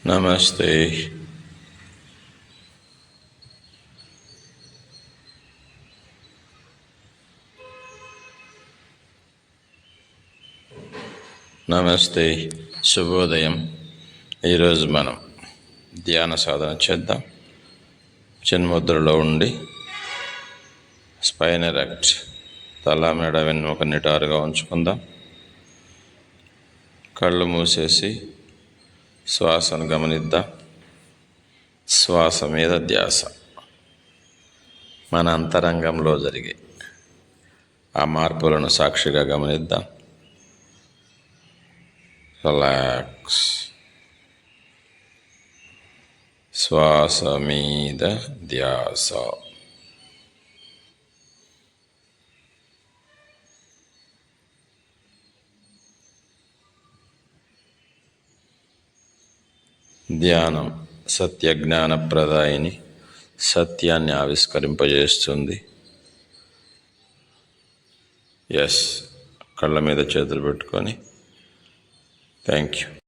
నమస్తే. నమస్తే, శుభోదయం. ఈరోజు మనం ధ్యాన సాధన చేద్దాం. చిన్ముద్రలో ఉండి స్పైన్ ఎరెక్ట్, తల మెడ వెన్నుముక నిటారుగా ఉంచుకుందాం. కళ్ళు మూసేసి శ్వాసను గమనిద్దాం. శ్వాస మీద ధ్యాస. మన అంతరంగంలో జరిగే ఆ మార్పులను సాక్షిగా గమనిద్దాం. రిలాక్స్. శ్వాస మీద ధ్యాస. ధ్యానం సత్యజ్ఞానప్రదాయిని, సత్యాన్ని ఆవిష్కరింపజేస్తుంది. కళ్ళ మీద చేతులు పెట్టుకొని థ్యాంక్ యూ.